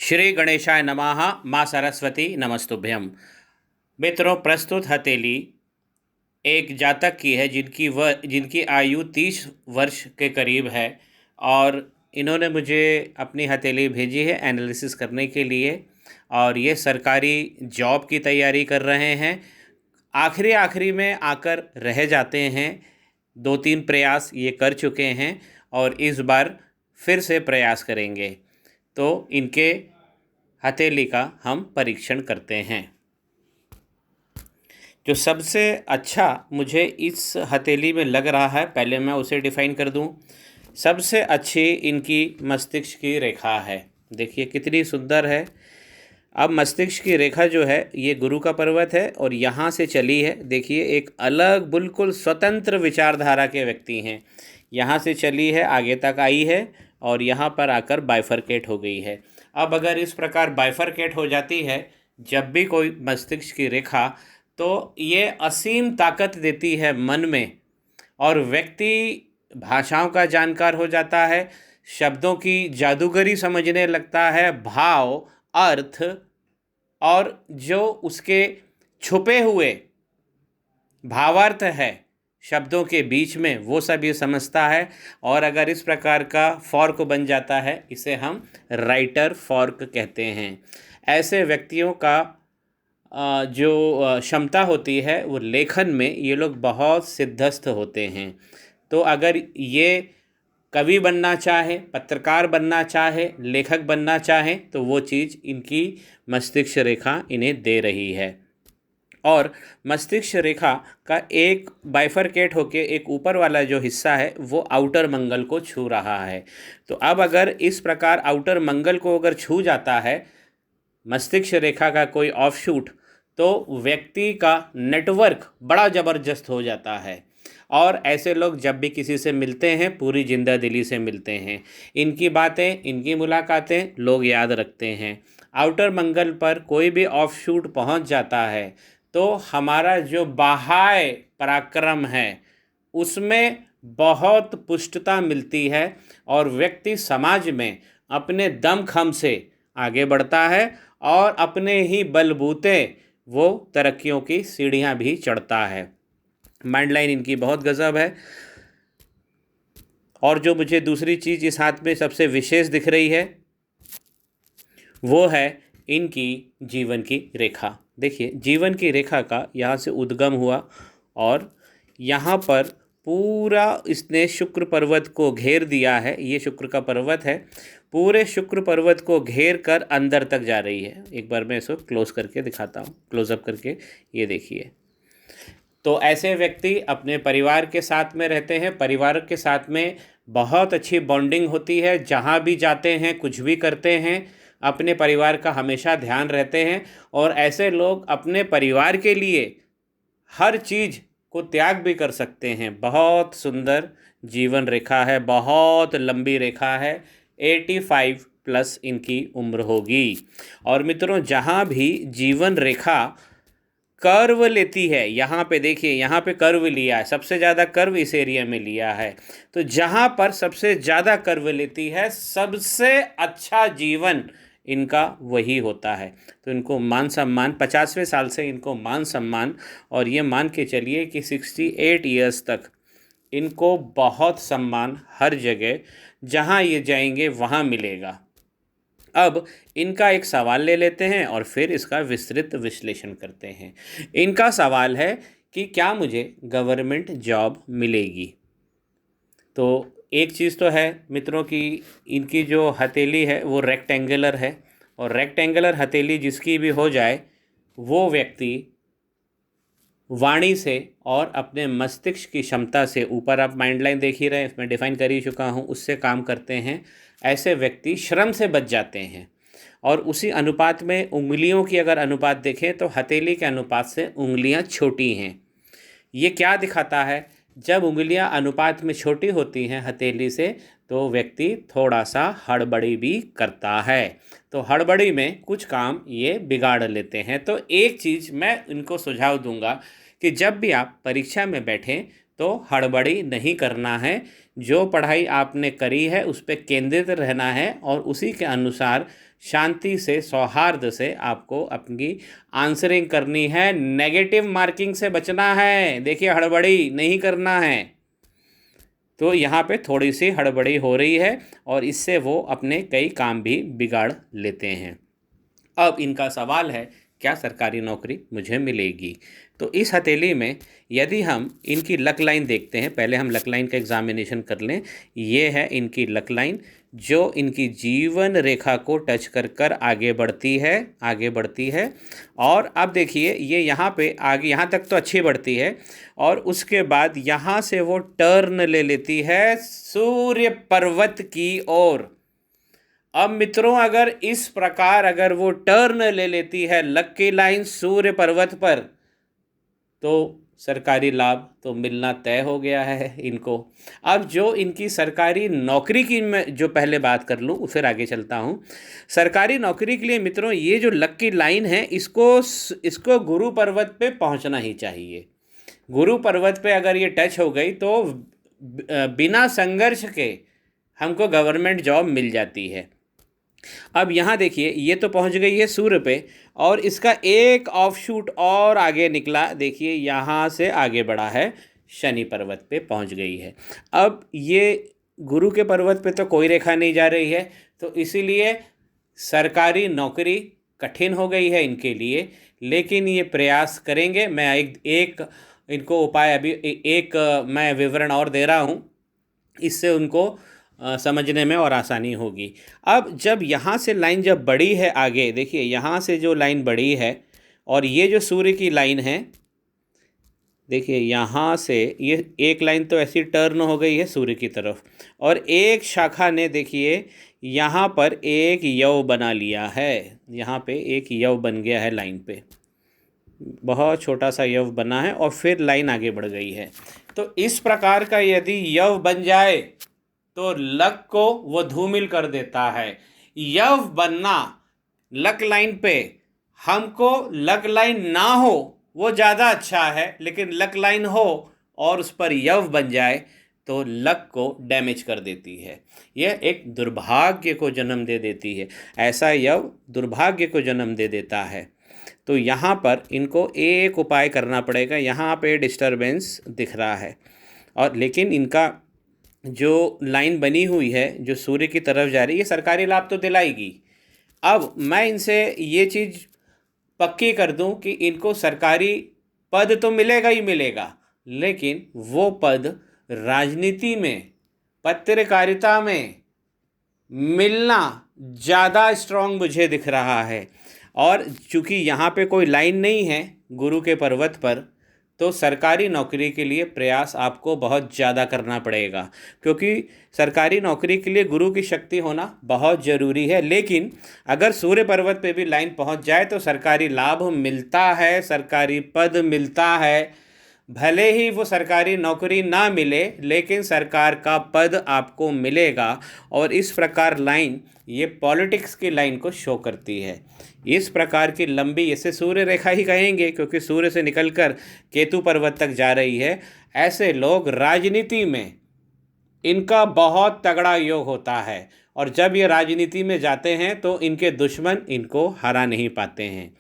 श्री गणेशाय नमः। माँ सरस्वती नमस्तुभ्यम। मित्रों, प्रस्तुत हथेली एक जातक की है जिनकी आयु 30 वर्ष के करीब है और इन्होंने मुझे अपनी हथेली भेजी है एनालिसिस करने के लिए। और ये सरकारी जॉब की तैयारी कर रहे हैं। आखिरी आखिरी में आकर रह जाते हैं। 2-3 प्रयास ये कर चुके हैं और इस बार फिर से प्रयास करेंगे। तो इनके हथेली का हम परीक्षण करते हैं। जो सबसे अच्छा मुझे इस हथेली में लग रहा है, पहले मैं उसे डिफ़ाइन कर दूं। सबसे अच्छी इनकी मस्तिष्क की रेखा है। देखिए कितनी सुंदर है। अब मस्तिष्क की रेखा जो है ये गुरु का पर्वत है और यहाँ से चली है। देखिए एक अलग बिल्कुल स्वतंत्र विचारधारा के व्यक्ति हैं। यहाँ से चली है, आगे तक आई है और यहाँ पर आकर बाइफरकेट हो गई है। अब अगर इस प्रकार बाइफरकेट हो जाती है जब भी कोई मस्तिष्क की रेखा, तो ये असीम ताकत देती है मन में और व्यक्ति भाषाओं का जानकार हो जाता है, शब्दों की जादूगरी समझने लगता है, भाव, अर्थ और जो उसके छुपे हुए भावार्थ है शब्दों के बीच में, वो सब ये समझता है। और अगर इस प्रकार का फॉर्क बन जाता है, इसे हम राइटर फॉर्क कहते हैं। ऐसे व्यक्तियों का जो क्षमता होती है वो लेखन में ये लोग बहुत सिद्धस्थ होते हैं। तो अगर ये कवि बनना चाहे, पत्रकार बनना चाहे, लेखक बनना चाहे, तो वो चीज़ इनकी मस्तिष्क रेखा इन्हें दे रही है। और मस्तिष्क रेखा का एक बाइफरकेट होके एक ऊपर वाला जो हिस्सा है वो आउटर मंगल को छू रहा है। तो अब अगर इस प्रकार आउटर मंगल को अगर छू जाता है मस्तिष्क रेखा का कोई ऑफशूट, तो व्यक्ति का नेटवर्क बड़ा ज़बरदस्त हो जाता है। और ऐसे लोग जब भी किसी से मिलते हैं पूरी जिंदा दिली से मिलते हैं। इनकी बातें, इनकी मुलाकातें लोग याद रखते हैं। आउटर मंगल पर कोई भी ऑफशूट पहुंच जाता है तो हमारा जो बाह्य पराक्रम है उसमें बहुत पुष्टता मिलती है और व्यक्ति समाज में अपने दमखम से आगे बढ़ता है और अपने ही बलबूते वो तरक्कियों की सीढ़ियां भी चढ़ता है। माइंड लाइन इनकी बहुत गज़ब है। और जो मुझे दूसरी चीज़ इस हाथ में सबसे विशेष दिख रही है वो है इनकी जीवन की रेखा। देखिए जीवन की रेखा का यहाँ से उद्गम हुआ और यहाँ पर पूरा इसने शुक्र पर्वत को घेर दिया है। ये शुक्र का पर्वत है, पूरे शुक्र पर्वत को घेर कर अंदर तक जा रही है। एक बार मैं इसको क्लोज करके दिखाता हूँ, क्लोजअप करके। ये देखिए, तो ऐसे व्यक्ति अपने परिवार के साथ में रहते हैं, परिवार के साथ में बहुत अच्छी बॉन्डिंग होती है। जहाँ भी जाते हैं, कुछ भी करते हैं, अपने परिवार का हमेशा ध्यान रहते हैं। और ऐसे लोग अपने परिवार के लिए हर चीज़ को त्याग भी कर सकते हैं। बहुत सुंदर जीवन रेखा है, बहुत लंबी रेखा है। 85 प्लस इनकी उम्र होगी। और मित्रों, जहाँ भी जीवन रेखा कर्व लेती है, यहाँ पे देखिए, यहाँ पे कर्व लिया है, सबसे ज़्यादा कर्व इस एरिया में लिया है। तो जहाँ पर सबसे ज़्यादा कर्व लेती है सबसे अच्छा जीवन इनका वही होता है। तो इनको मान सम्मान 50वें साल से इनको मान सम्मान, और ये मान के चलिए कि 68 ईयर्स तक इनको बहुत सम्मान हर जगह जहाँ ये जाएंगे वहाँ मिलेगा। अब इनका एक सवाल ले लेते हैं और फिर इसका विस्तृत विश्लेषण करते हैं। इनका सवाल है कि क्या मुझे गवर्नमेंट जॉब मिलेगी। तो एक चीज़ तो है मित्रों कि इनकी जो हथेली है वो रेक्टेंगुलर है, और रेक्टेंगुलर हथेली जिसकी भी हो जाए वो व्यक्ति वाणी से और अपने मस्तिष्क की क्षमता से, ऊपर आप माइंड लाइन देख ही रहे हैं, इसमें डिफाइन कर ही चुका हूँ, उससे काम करते हैं। ऐसे व्यक्ति श्रम से बच जाते हैं। और उसी अनुपात में उंगलियों की अगर अनुपात देखें तो हथेली के अनुपात से उंगलियां छोटी हैं। ये क्या दिखाता है? जब उंगलियां अनुपात में छोटी होती हैं हथेली से, तो व्यक्ति थोड़ा सा हड़बड़ी भी करता है। तो हड़बड़ी में कुछ काम ये बिगाड़ लेते हैं। तो एक चीज़ मैं इनको सुझाव दूंगा कि जब भी आप परीक्षा में बैठें तो हड़बड़ी नहीं करना है। जो पढ़ाई आपने करी है उस पर केंद्रित रहना है और उसी के अनुसार शांति से, सौहार्द से आपको अपनी आंसरिंग करनी है। नेगेटिव मार्किंग से बचना है। देखिए, हड़बड़ी नहीं करना है। तो यहाँ पे थोड़ी सी हड़बड़ी हो रही है और इससे वो अपने कई काम भी बिगाड़ लेते हैं। अब इनका सवाल है, क्या सरकारी नौकरी मुझे मिलेगी? तो इस हथेली में यदि हम इनकी लक लाइन देखते हैं, पहले हम लक लाइन का एग्जामिनेशन कर लें। ये है इनकी लक लाइन जो इनकी जीवन रेखा को टच कर कर आगे बढ़ती है। और अब देखिए, ये यहाँ पे आगे यहाँ तक तो अच्छी बढ़ती है और उसके बाद यहाँ से वो टर्न ले लेती है सूर्य पर्वत की ओर। अब मित्रों, अगर इस प्रकार अगर वो टर्न ले लेती है लकी लाइन सूर्य पर्वत पर, तो सरकारी लाभ तो मिलना तय हो गया है इनको। अब जो इनकी सरकारी नौकरी की मैं जो पहले बात कर लूँ, फिर आगे चलता हूँ। सरकारी नौकरी के लिए मित्रों, ये जो लकी लाइन है इसको गुरु पर्वत पे पहुँचना ही चाहिए। गुरु पर्वत पे अगर ये टच हो गई तो बिना संघर्ष के हमको गवर्नमेंट जॉब मिल जाती है। अब यहाँ देखिए, ये तो पहुँच गई है सूर्य पे और इसका एक ऑफशूट और आगे निकला। देखिए, यहाँ से आगे बढ़ा है, शनि पर्वत पे पहुँच गई है। अब ये गुरु के पर्वत पे तो कोई रेखा नहीं जा रही है, तो इसीलिए सरकारी नौकरी कठिन हो गई है इनके लिए। लेकिन ये प्रयास करेंगे। मैं एक इनको उपाय अभी एक मैं विवरण और दे रहा हूँ, इससे उनको समझने में और आसानी होगी। अब जब यहाँ से लाइन जब बढ़ी है आगे, देखिए यहाँ से जो लाइन बढ़ी है और ये जो सूर्य की लाइन है, देखिए यहाँ से ये एक लाइन तो ऐसी टर्न हो गई है सूर्य की तरफ और एक शाखा ने देखिए यहाँ पर एक यव बना लिया है। यहाँ पे एक यव बन गया है लाइन पे, बहुत छोटा सा यव बना है और फिर लाइन आगे बढ़ गई है। तो इस प्रकार का यदि यव बन जाए तो लक को वो धूमिल कर देता है। यव बनना लक लाइन पे, हमको लक लाइन ना हो वो ज़्यादा अच्छा है, लेकिन लक लाइन हो और उस पर यव बन जाए तो लक को डैमेज कर देती है। यह एक दुर्भाग्य को जन्म दे देती है। ऐसा यव दुर्भाग्य को जन्म दे देता है। तो यहाँ पर इनको एक उपाय करना पड़ेगा। यहाँ पे डिस्टरबेंस दिख रहा है और लेकिन इनका जो लाइन बनी हुई है जो सूर्य की तरफ जा रही है, ये सरकारी लाभ तो दिलाएगी। अब मैं इनसे ये चीज़ पक्की कर दूं कि इनको सरकारी पद तो मिलेगा ही मिलेगा, लेकिन वो पद राजनीति में, पत्रकारिता में मिलना ज़्यादा स्ट्रांग मुझे दिख रहा है। और चूँकि यहाँ पे कोई लाइन नहीं है गुरु के पर्वत पर, तो सरकारी नौकरी के लिए प्रयास आपको बहुत ज़्यादा करना पड़ेगा, क्योंकि सरकारी नौकरी के लिए गुरु की शक्ति होना बहुत ज़रूरी है। लेकिन अगर सूर्य पर्वत पे भी लाइन पहुंच जाए तो सरकारी लाभ मिलता है, सरकारी पद मिलता है। भले ही वो सरकारी नौकरी ना मिले, लेकिन सरकार का पद आपको मिलेगा। और इस प्रकार लाइन ये पॉलिटिक्स की लाइन को शो करती है। इस प्रकार की लंबी, इसे सूर्य रेखा ही कहेंगे क्योंकि सूर्य से निकलकर केतु पर्वत तक जा रही है। ऐसे लोग राजनीति में इनका बहुत तगड़ा योग होता है और जब ये राजनीति में जाते हैं तो इनके दुश्मन इनको हरा नहीं पाते हैं।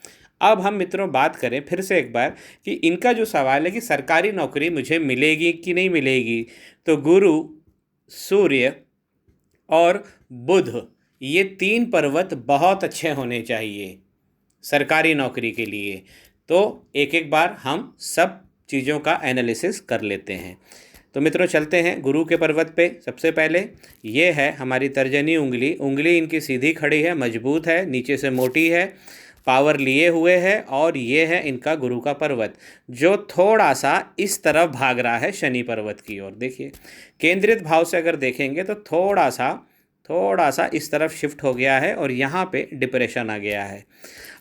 अब हम मित्रों बात करें फिर से एक बार कि इनका जो सवाल है कि सरकारी नौकरी मुझे मिलेगी कि नहीं मिलेगी, तो गुरु, सूर्य और बुध, ये तीन पर्वत बहुत अच्छे होने चाहिए सरकारी नौकरी के लिए। तो एक एक बार हम सब चीज़ों का एनालिसिस कर लेते हैं। तो मित्रों चलते हैं गुरु के पर्वत पे। सबसे पहले ये है हमारी तर्जनी उंगली। उंगली इनकी सीधी खड़ी है, मजबूत है, नीचे से मोटी है, पावर लिए हुए है। और ये है इनका गुरु का पर्वत जो थोड़ा सा इस तरफ भाग रहा है शनि पर्वत की ओर। देखिए केंद्रित भाव से अगर देखेंगे तो थोड़ा सा इस तरफ शिफ्ट हो गया है और यहाँ पे डिप्रेशन आ गया है।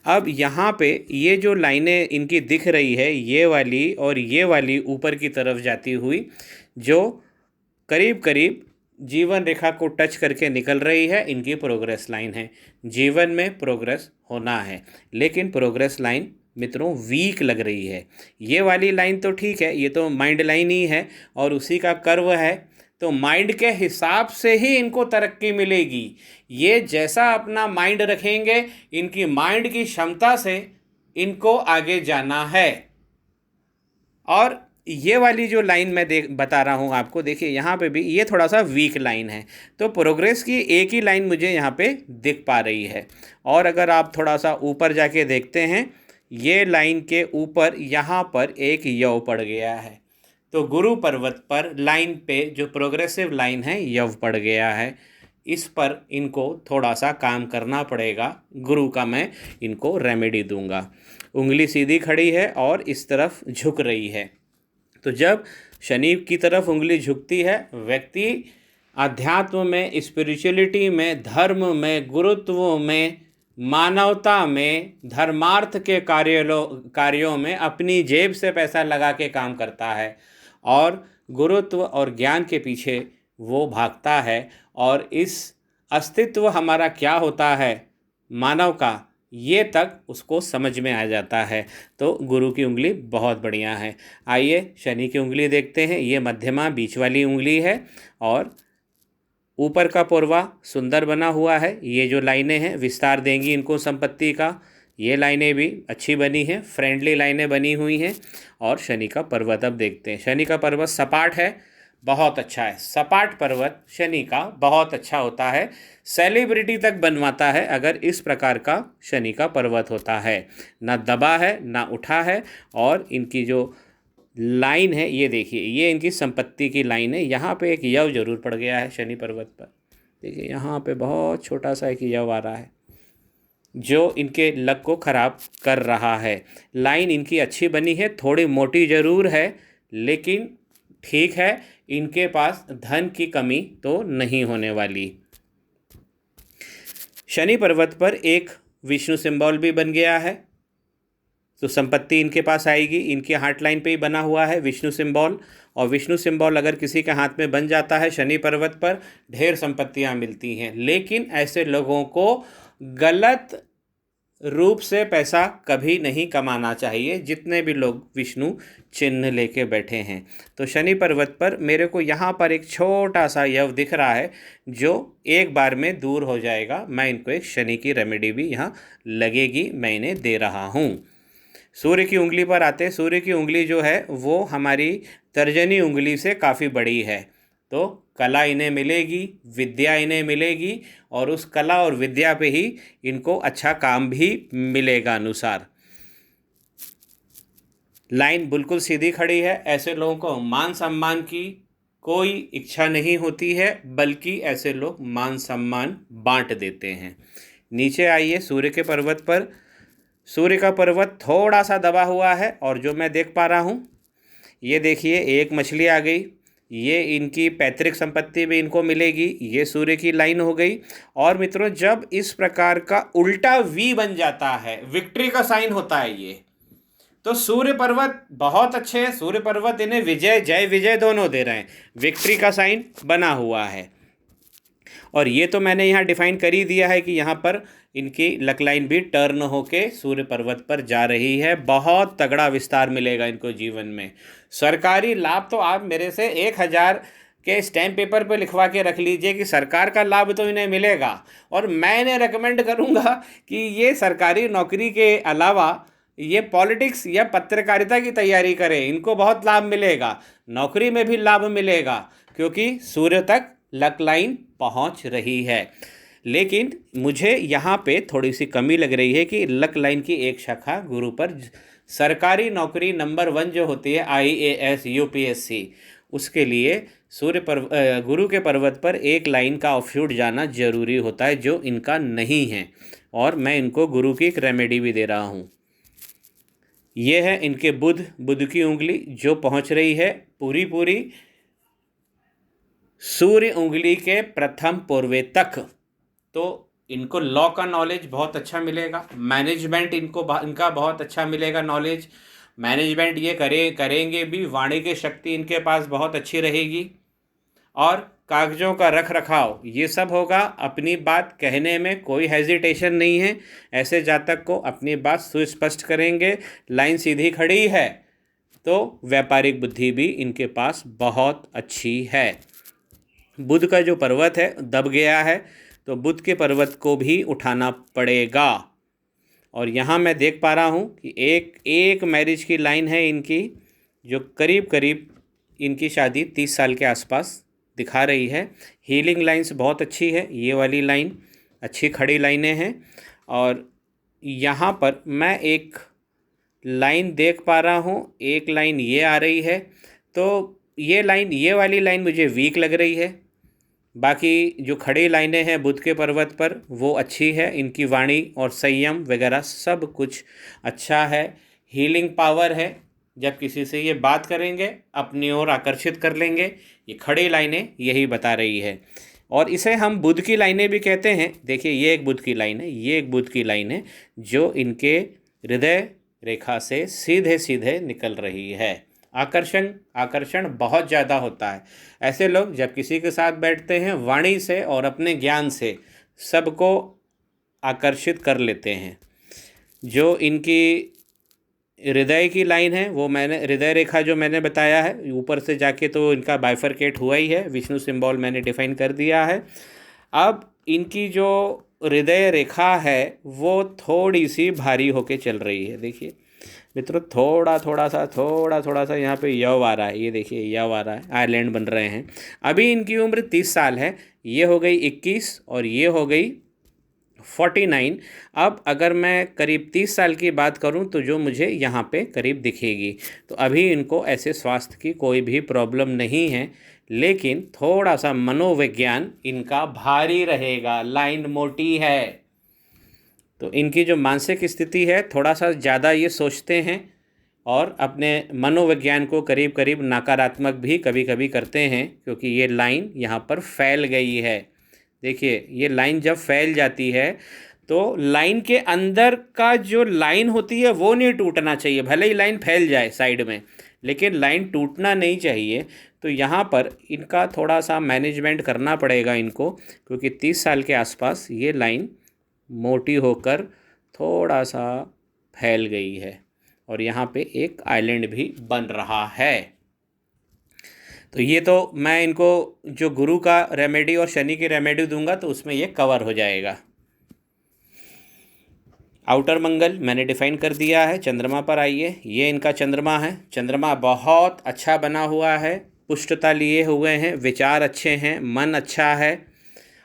अब यहाँ पे ये जो लाइनें इनकी दिख रही है, ये वाली और ये वाली ऊपर की तरफ जाती हुई, जो करीब करीब जीवन रेखा को टच करके निकल रही है, इनकी प्रोग्रेस लाइन है। जीवन में प्रोग्रेस होना है, लेकिन प्रोग्रेस लाइन मित्रों वीक लग रही है। ये वाली लाइन तो ठीक है, ये तो माइंड लाइन ही है और उसी का कर्व है, तो माइंड के हिसाब से ही इनको तरक्की मिलेगी। ये जैसा अपना माइंड रखेंगे, इनकी माइंड की क्षमता से इनको आगे जाना है। और ये वाली जो लाइन मैं बता रहा हूँ आपको, देखिए यहाँ पे भी ये थोड़ा सा वीक लाइन है, तो प्रोग्रेस की एक ही लाइन मुझे यहाँ पे दिख पा रही है। और अगर आप थोड़ा सा ऊपर जाके देखते हैं, ये लाइन के ऊपर यहाँ पर एक यव पड़ गया है, तो गुरु पर्वत पर लाइन पे जो प्रोग्रेसिव लाइन है यव पड़ गया है। इस पर इनको थोड़ा सा काम करना पड़ेगा, गुरु का मैं इनको रेमेडी दूंगा। उंगली सीधी खड़ी है और इस तरफ झुक रही है, तो जब शनि की तरफ उंगली झुकती है, व्यक्ति अध्यात्म में, स्पिरिचुअलिटी में, धर्म में, गुरुत्व में, मानवता में, धर्मार्थ के कार्यों में अपनी जेब से पैसा लगा के काम करता है और गुरुत्व और ज्ञान के पीछे वो भागता है। और इस अस्तित्व हमारा क्या होता है मानव का, ये तक उसको समझ में आ जाता है। तो गुरु की उंगली बहुत बढ़िया है। आइए शनि की उंगली देखते हैं। ये मध्यमा बीच वाली उंगली है और ऊपर का पोरवा सुंदर बना हुआ है। ये जो लाइनें हैं विस्तार देंगी इनको संपत्ति का। ये लाइनें भी अच्छी बनी हैं, फ्रेंडली लाइनें बनी हुई हैं। और शनि का पर्वत अब देखते हैं। शनि का पर्वत सपाट है, बहुत अच्छा है। सपाट पर्वत शनि का बहुत अच्छा होता है, सेलिब्रिटी तक बनवाता है अगर इस प्रकार का शनि का पर्वत होता है। ना दबा है ना उठा है। और इनकी जो लाइन है ये देखिए, ये इनकी संपत्ति की लाइन है। यहाँ पे एक यव जरूर पड़ गया है शनि पर्वत पर। देखिए यहाँ पे बहुत छोटा सा एक यव आ रहा है जो इनके लक को ख़राब कर रहा है। लाइन इनकी अच्छी बनी है, थोड़ी मोटी ज़रूर है लेकिन ठीक है, इनके पास धन की कमी तो नहीं होने वाली। शनि पर्वत पर एक विष्णु सिंबल भी बन गया है, तो संपत्ति इनके पास आएगी। इनके हार्ट लाइन पे ही बना हुआ है विष्णु सिंबल, और विष्णु सिंबल अगर किसी के हाथ में बन जाता है शनि पर्वत पर, ढेर संपत्तियां मिलती हैं। लेकिन ऐसे लोगों को गलत रूप से पैसा कभी नहीं कमाना चाहिए, जितने भी लोग विष्णु चिन्ह लेके बैठे हैं। तो शनि पर्वत पर मेरे को यहाँ पर एक छोटा सा यव दिख रहा है जो एक बार में दूर हो जाएगा। मैं इनको एक शनि की रेमेडी भी यहाँ लगेगी, मैं इन्हें दे रहा हूँ। सूर्य की उंगली पर आते। सूर्य की उंगली जो है वो हमारी तर्जनी उंगली से काफ़ी बड़ी है, तो कला इन्हें मिलेगी, विद्या इन्हें मिलेगी और उस कला और विद्या पे ही इनको अच्छा काम भी मिलेगा अनुसार। लाइन बिल्कुल सीधी खड़ी है। ऐसे लोगों को मान सम्मान की कोई इच्छा नहीं होती है, बल्कि ऐसे लोग मान सम्मान बांट देते हैं। नीचे आइए सूर्य के पर्वत पर। सूर्य का पर्वत थोड़ा सा दबा हुआ है और जो मैं देख पा रहा हूँ, ये देखिए एक मछली आ गई। ये इनकी पैतृक संपत्ति भी इनको मिलेगी। ये सूर्य की लाइन हो गई। और मित्रों, जब इस प्रकार का उल्टा वी बन जाता है, विक्ट्री का साइन होता है ये, तो सूर्य पर्वत बहुत अच्छे हैं। सूर्य पर्वत इन्हें विजय, जय विजय दोनों दे रहे हैं। विक्ट्री का साइन बना हुआ है। और ये तो मैंने यहाँ डिफाइन कर ही दिया है कि यहाँ पर इनकी लक लाइन भी टर्न होके सूर्य पर्वत पर जा रही है। बहुत तगड़ा विस्तार मिलेगा इनको जीवन में। सरकारी लाभ तो आप मेरे से 1000 के स्टैम्प पेपर पे लिखवा के रख लीजिए कि सरकार का लाभ तो इन्हें मिलेगा। और मैं इन्हें रेकमेंड करूँगा कि ये सरकारी नौकरी के अलावा ये पॉलिटिक्स या पत्रकारिता की तैयारी करें, इनको बहुत लाभ मिलेगा। नौकरी में भी लाभ मिलेगा क्योंकि सूर्य तक लक लाइन पहुंच रही है। लेकिन मुझे यहाँ पे थोड़ी सी कमी लग रही है कि लक लाइन की एक शाखा गुरु पर, सरकारी नौकरी नंबर 1 जो होती है IAS UPSC, उसके लिए गुरु के पर्वत पर एक लाइन का ऑफशूट जाना जरूरी होता है जो इनका नहीं है। और मैं इनको गुरु की एक रेमेडी भी दे रहा हूँ। ये है इनके बुध की उंगली जो पहुँच रही है पूरी सूर्य उंगली के प्रथम पोरवे तक। तो इनको लॉ का नॉलेज बहुत अच्छा मिलेगा। मैनेजमेंट इनका बहुत अच्छा मिलेगा नॉलेज। मैनेजमेंट ये करेंगे भी। वाणी की शक्ति इनके पास बहुत अच्छी रहेगी। और कागजों का रख रखाव, ये सब होगा। अपनी बात कहने में कोई हेजिटेशन नहीं है। ऐसे जातक को अपनी बात सुस्पष्ट करेंगे, लाइन सीधी खड़ी है, तो व्यापारिक बुद्धि भी इनके पास बहुत अच्छी है। बुध का जो पर्वत है दब गया है, तो बुध के पर्वत को भी उठाना पड़ेगा। और यहाँ मैं देख पा रहा हूँ कि एक मैरिज की लाइन है इनकी, जो करीब करीब इनकी शादी 30 साल के आसपास दिखा रही है। हीलिंग लाइंस बहुत अच्छी है, ये वाली लाइन अच्छी खड़ी लाइनें हैं। और यहाँ पर मैं एक लाइन देख पा रहा हूँ, एक लाइन ये आ रही है, तो ये वाली लाइन मुझे वीक लग रही है। बाकी जो खड़ी लाइनें हैं बुध के पर्वत पर वो अच्छी है, इनकी वाणी और संयम वगैरह सब कुछ अच्छा है। हीलिंग पावर है, जब किसी से ये बात करेंगे अपनी ओर आकर्षित कर लेंगे, ये खड़ी लाइनें यही बता रही है। और इसे हम बुध की लाइनें भी कहते हैं। देखिए ये एक बुध की लाइन है, ये एक बुध की लाइन है जो इनके हृदय रेखा से सीधे सीधे निकल रही है। आकर्षण बहुत ज़्यादा होता है। ऐसे लोग जब किसी के साथ बैठते हैं वाणी से और अपने ज्ञान से सबको आकर्षित कर लेते हैं। जो इनकी हृदय की लाइन है वो मैंने हृदय रेखा जो मैंने बताया है, ऊपर से जाके तो इनका बाइफरकेट हुआ ही है, विष्णु सिंबल मैंने डिफाइन कर दिया है। अब इनकी जो हृदय रेखा है वो थोड़ी सी भारी होके चल रही है। देखिए मित्रों, थोड़ा सा यहाँ पे यव आ रहा है, ये देखिए यव आ रहा है, आइलैंड बन रहे हैं। अभी इनकी उम्र 30 साल है, ये हो गई 21 और ये हो गई 49। अब अगर मैं करीब 30 साल की बात करूं तो जो मुझे यहाँ पे करीब दिखेगी, तो अभी इनको ऐसे स्वास्थ्य की कोई भी प्रॉब्लम नहीं है, लेकिन थोड़ा सा मनोविज्ञान इनका भारी रहेगा, लाइन मोटी है। तो इनकी जो मानसिक स्थिति है थोड़ा सा ज़्यादा ये सोचते हैं और अपने मनोविज्ञान को करीब करीब नकारात्मक भी कभी कभी करते हैं, क्योंकि ये लाइन यहाँ पर फैल गई है। देखिए ये लाइन जब फैल जाती है तो लाइन के अंदर का जो लाइन होती है वो नहीं टूटना चाहिए, भले ही लाइन फैल जाए साइड में, लेकिन लाइन टूटना नहीं चाहिए। तो यहाँ पर इनका थोड़ा सा मैनेजमेंट करना पड़ेगा इनको, क्योंकि 30 साल के आसपास ये लाइन मोटी होकर थोड़ा सा फैल गई है और यहाँ पे एक आइलैंड भी बन रहा है। तो ये तो मैं इनको जो गुरु का रेमेडी और शनि की रेमेडी दूंगा तो उसमें ये कवर हो जाएगा। आउटर मंगल मैंने डिफाइन कर दिया है। चंद्रमा पर आइए, ये इनका चंद्रमा है। चंद्रमा बहुत अच्छा बना हुआ है, पुष्टता लिए हुए हैं, विचार अच्छे हैं, मन अच्छा है।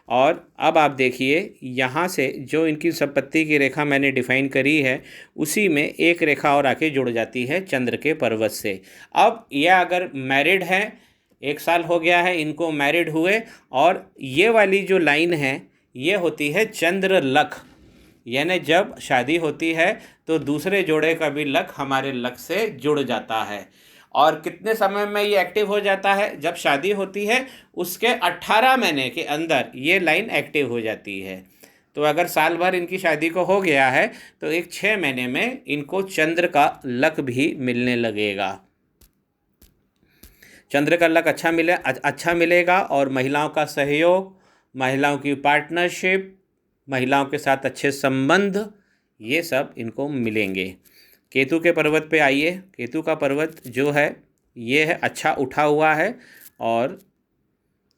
और अब आप देखिए यहाँ से जो इनकी संपत्ति की रेखा मैंने डिफाइन करी है उसी में एक रेखा और आके जुड़ जाती है चंद्र के पर्वत से। अब यह अगर मैरिड है, 1 साल हो गया है इनको मैरिड हुए, और ये वाली जो लाइन है ये होती है चंद्र लख, यानी जब शादी होती है तो दूसरे जोड़े का भी लक हमारे लक से जुड़ जाता है। और कितने समय में ये एक्टिव हो जाता है? जब शादी होती है उसके 18 महीने के अंदर ये लाइन एक्टिव हो जाती है। तो अगर साल भर इनकी शादी को हो गया है तो एक 6 महीने में इनको चंद्र का लक भी मिलने लगेगा। चंद्र का लक अच्छा मिलेगा और महिलाओं का सहयोग, महिलाओं की पार्टनरशिप, महिलाओं के साथ अच्छे संबंध, ये सब इनको मिलेंगे। केतु के पर्वत पे आइए। केतु का पर्वत जो है ये है अच्छा उठा हुआ है और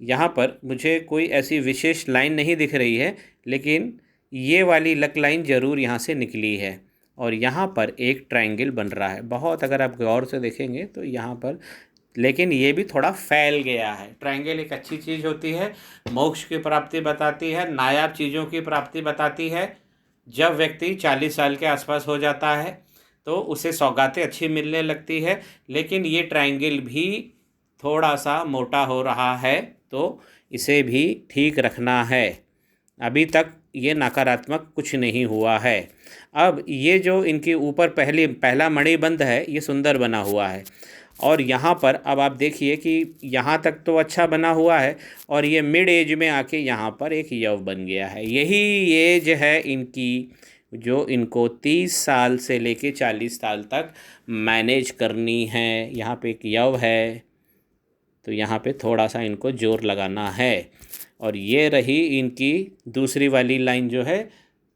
यहाँ पर मुझे कोई ऐसी विशेष लाइन नहीं दिख रही है, लेकिन ये वाली लक लाइन ज़रूर यहाँ से निकली है और यहाँ पर एक ट्रायंगल बन रहा है। बहुत अगर आप गौर से देखेंगे तो यहाँ पर, लेकिन ये भी थोड़ा फैल गया है। ट्रायंगल एक अच्छी चीज़ होती है, मोक्ष की प्राप्ति बताती है, नायाब चीज़ों की प्राप्ति बताती है। जब व्यक्ति 40 साल के आसपास हो जाता है तो उसे सौगातें अच्छी मिलने लगती है, लेकिन ये ट्रायंगल भी थोड़ा सा मोटा हो रहा है, तो इसे भी ठीक रखना है। अभी तक ये नकारात्मक कुछ नहीं हुआ है। अब ये जो इनके ऊपर पहला मणिबंध है ये सुंदर बना हुआ है और यहाँ पर अब आप देखिए कि यहाँ तक तो अच्छा बना हुआ है और ये मिड एज में आके यहाँ पर एक यव बन गया है। यही एज है इनकी जो इनको 30 साल से लेके 40 साल तक मैनेज करनी है। यहाँ पे एक यव है, तो यहाँ पे थोड़ा सा इनको जोर लगाना है। और ये रही इनकी दूसरी वाली लाइन जो है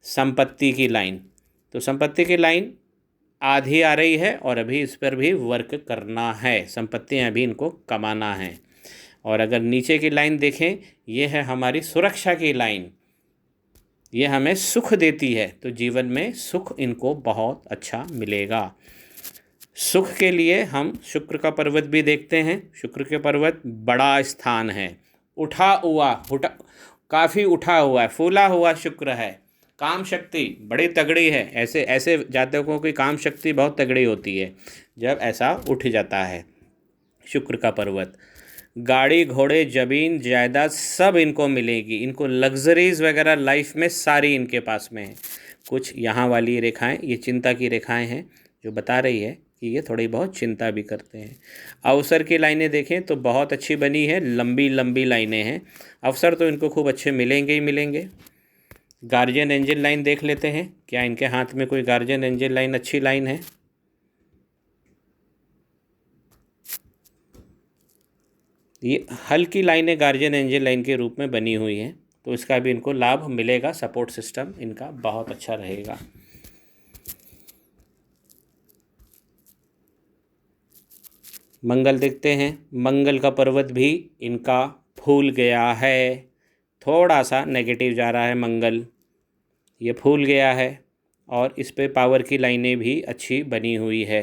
संपत्ति की लाइन। तो संपत्ति की लाइन आधी आ रही है और अभी इस पर भी वर्क करना है, संपत्तियाँ अभी इनको कमाना है। और अगर नीचे की लाइन देखें, ये है हमारी सुरक्षा की लाइन, ये हमें सुख देती है, तो जीवन में सुख इनको बहुत अच्छा मिलेगा। सुख के लिए हम शुक्र का पर्वत भी देखते हैं। शुक्र के पर्वत बड़ा स्थान है, काफ़ी उठा हुआ है, फूला हुआ शुक्र है। काम शक्ति बड़ी तगड़ी है, ऐसे ऐसे जातकों की काम शक्ति बहुत तगड़ी होती है जब ऐसा उठ जाता है शुक्र का पर्वत। गाड़ी घोड़े ज़मीन जायदाद सब इनको मिलेगी, इनको लग्जरीज वगैरह लाइफ में सारी इनके पास में है। कुछ यहाँ वाली रेखाएं ये चिंता की रेखाएं हैं, जो बता रही है कि ये थोड़ी बहुत चिंता भी करते हैं। अवसर की लाइनें देखें तो बहुत अच्छी बनी है, लंबी लंबी लाइनें हैं। अवसर तो इनको खूब अच्छे मिलेंगे ही मिलेंगे। गार्जियन एंजल लाइन देख लेते हैं, क्या इनके हाथ में कोई गार्जियन एंजल लाइन अच्छी लाइन है? ये हल्की लाइनें गार्जियन एंजल लाइन के रूप में बनी हुई हैं, तो इसका भी इनको लाभ मिलेगा। सपोर्ट सिस्टम इनका बहुत अच्छा रहेगा। मंगल देखते हैं, मंगल का पर्वत भी इनका फूल गया है, थोड़ा सा नेगेटिव जा रहा है मंगल, ये फूल गया है। और इस पे पावर की लाइनें भी अच्छी बनी हुई है।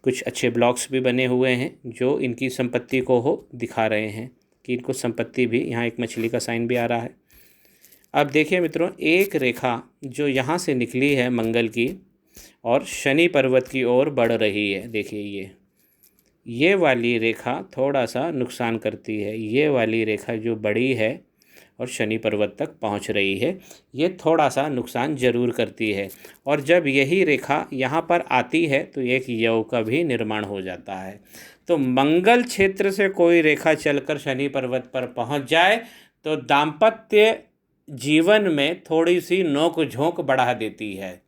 कुछ अच्छे ब्लॉक्स भी बने हुए हैं जो इनकी संपत्ति को दिखा रहे हैं कि इनको संपत्ति भी, यहाँ एक मछली का साइन भी आ रहा है। अब देखिए मित्रों, एक रेखा जो यहाँ से निकली है मंगल की और शनि पर्वत की ओर बढ़ रही है, देखिए ये वाली रेखा थोड़ा सा नुकसान करती है। ये वाली रेखा जो बड़ी है और शनि पर्वत तक पहुंच रही है, ये थोड़ा सा नुकसान ज़रूर करती है। और जब यही रेखा यहाँ पर आती है तो एक योग का भी निर्माण हो जाता है। तो मंगल क्षेत्र से कोई रेखा चलकर शनि पर्वत पर पहुँच जाए तो दाम्पत्य जीवन में थोड़ी सी नोक झोंक बढ़ा देती है,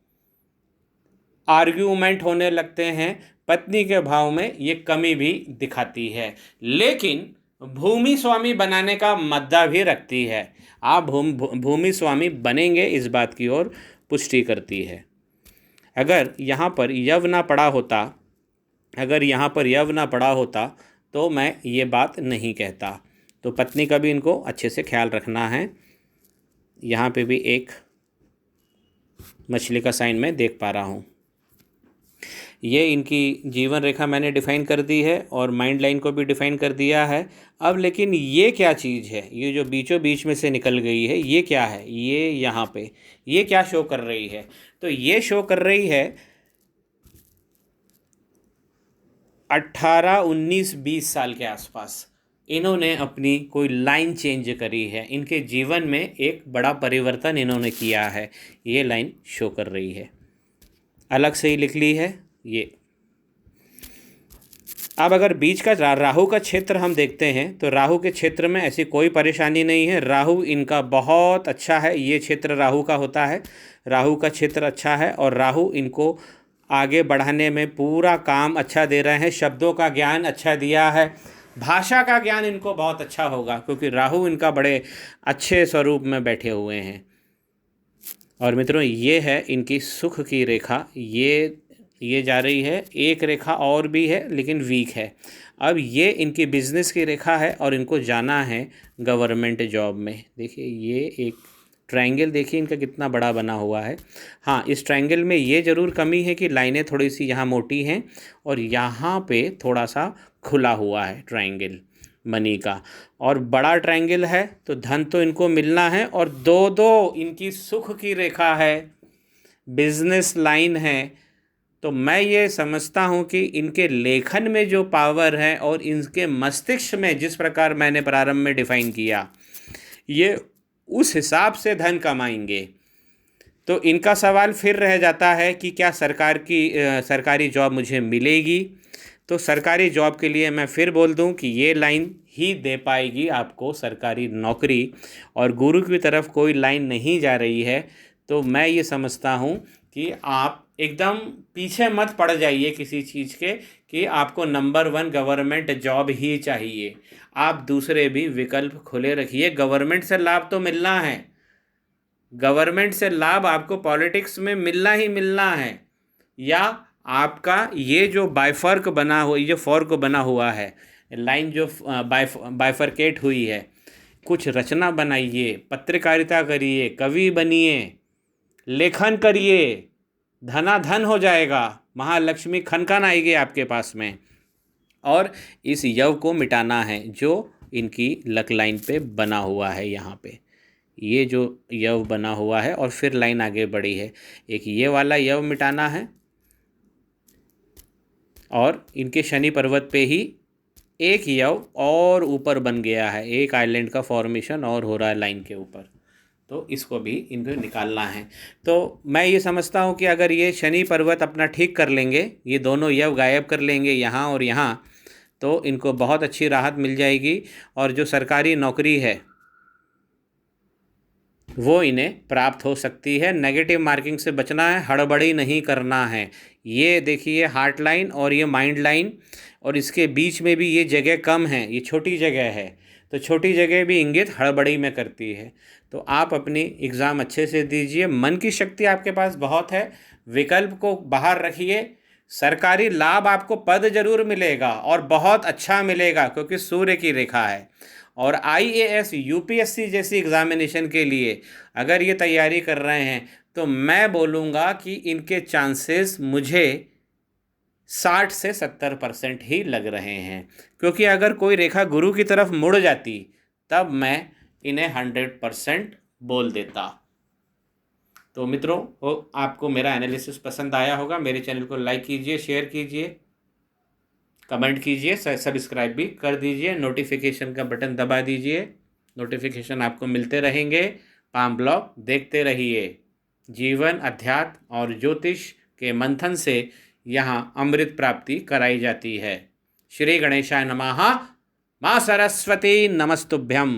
आर्ग्यूमेंट होने लगते हैं, पत्नी के भाव में ये कमी भी दिखाती है, लेकिन भूमि स्वामी बनाने का मद्दा भी रखती है। आप भूमि स्वामी बनेंगे, इस बात की ओर पुष्टि करती है। अगर यहाँ पर यव ना पड़ा होता, तो मैं ये बात नहीं कहता। तो पत्नी का भी इनको अच्छे से ख्याल रखना है। यहाँ पे भी एक मछली का साइन मैं देख पा रहा हूँ। ये इनकी जीवन रेखा मैंने डिफ़ाइन कर दी है और माइंड लाइन को भी डिफ़ाइन कर दिया है। अब लेकिन ये क्या चीज़ है, ये जो बीचों बीच में से निकल गई है, ये क्या है? ये यहाँ पे ये क्या शो कर रही है? तो ये शो कर रही है 18, 19, 20 साल के आसपास इन्होंने अपनी कोई लाइन चेंज करी है, इनके जीवन में एक बड़ा परिवर्तन इन्होंने किया है, ये लाइन शो कर रही है। अलग से ही लिख ली है ये। अब अगर बीच का राहु का क्षेत्र हम देखते हैं तो राहु के क्षेत्र में ऐसी कोई परेशानी नहीं है। राहु इनका बहुत अच्छा है, ये क्षेत्र राहु का होता है, राहु का क्षेत्र अच्छा है और राहु इनको आगे बढ़ाने में पूरा काम अच्छा दे रहे हैं। शब्दों का ज्ञान अच्छा दिया है, भाषा का ज्ञान इनको बहुत अच्छा होगा क्योंकि राहु इनका बड़े अच्छे स्वरूप में बैठे हुए हैं। और मित्रों, ये है इनकी सुख की रेखा, ये जा रही है। एक रेखा और भी है लेकिन वीक है। अब ये इनकी बिजनेस की रेखा है और इनको जाना है गवर्नमेंट जॉब में। देखिए ये एक ट्रायंगल देखिए इनका कितना बड़ा बना हुआ है। हाँ, इस ट्रायंगल में ये ज़रूर कमी है कि लाइनें थोड़ी सी यहाँ मोटी हैं और यहाँ पे थोड़ा सा खुला हुआ है ट्रायंगल मनी का। और बड़ा ट्रायंगल है तो धन तो इनको मिलना है और दो इनकी सुख की रेखा है, बिजनेस लाइन है। तो मैं ये समझता हूँ कि इनके लेखन में जो पावर है और इनके मस्तिष्क में जिस प्रकार मैंने प्रारंभ में डिफ़ाइन किया, ये उस हिसाब से धन कमाएंगे। तो इनका सवाल फिर रह जाता है कि क्या सरकारी जॉब मुझे मिलेगी? तो सरकारी जॉब के लिए मैं फिर बोल दूं कि ये लाइन ही दे पाएगी आपको सरकारी नौकरी, और गुरु की तरफ कोई लाइन नहीं जा रही है। तो मैं ये समझता हूँ कि आप एकदम पीछे मत पड़ जाइए किसी चीज़ के कि आपको नंबर 1 गवर्नमेंट जॉब ही चाहिए। आप दूसरे भी विकल्प खुले रखिए। गवर्नमेंट से लाभ तो मिलना है, गवर्नमेंट से लाभ आपको पॉलिटिक्स में मिलना ही मिलना है। या आपका ये जो बाइफर्क बना हुआ, ये जो फॉर्क बना हुआ है, लाइन जो बाइफर्केट हुई है, कुछ रचना बनाइए, पत्रकारिता करिए, कवि बनिए, लेखन करिए, धनाधन हो जाएगा, महालक्ष्मी खनखन आएगी आपके पास में। और इस यव को मिटाना है जो इनकी लक लाइन पे बना हुआ है। यहाँ पे ये जो यव बना हुआ है और फिर लाइन आगे बढ़ी है, एक ये वाला यव मिटाना है। और इनके शनि पर्वत पे ही एक यव और ऊपर बन गया है, एक आइलैंड का फॉर्मेशन और हो रहा है लाइन के ऊपर, तो इसको भी इनको निकालना है। तो मैं ये समझता हूँ कि अगर ये शनि पर्वत अपना ठीक कर लेंगे, ये दोनों यव गायब कर लेंगे यहाँ और यहाँ, तो इनको बहुत अच्छी राहत मिल जाएगी। और जो सरकारी नौकरी है वो इन्हें प्राप्त हो सकती है। नेगेटिव मार्किंग से बचना है, हड़बड़ी नहीं करना है। ये देखिए हार्ट लाइन और ये माइंड लाइन, और इसके बीच में भी ये जगह कम है, ये छोटी जगह है, तो छोटी जगह भी इंगित हड़बड़ी में करती है। तो आप अपनी एग्ज़ाम अच्छे से दीजिए, मन की शक्ति आपके पास बहुत है, विकल्प को बाहर रखिए। सरकारी लाभ आपको पद जरूर मिलेगा और बहुत अच्छा मिलेगा क्योंकि सूर्य की रेखा है। और IAS UPSC जैसी एग्ज़ामिनेशन के लिए अगर ये तैयारी कर रहे हैं तो मैं बोलूँगा कि इनके चांसेस मुझे 60 से 70% ही लग रहे हैं, क्योंकि अगर कोई रेखा गुरु की तरफ मुड़ जाती तब मैं इन्हें 100% बोल देता। तो मित्रों, आपको मेरा एनालिसिस पसंद आया होगा। मेरे चैनल को लाइक कीजिए, शेयर कीजिए, कमेंट कीजिए, सब्सक्राइब भी कर दीजिए, नोटिफिकेशन का बटन दबा दीजिए, नोटिफिकेशन आपको मिलते रहेंगे। पाम ब्लॉग देखते रहिए। जीवन, अध्यात्म और ज्योतिष के मंथन से यहाँ अमृत प्राप्ति कराई जाती है। श्री गणेशाय नमः। माँ सरस्वती नमस्तुभ्यम।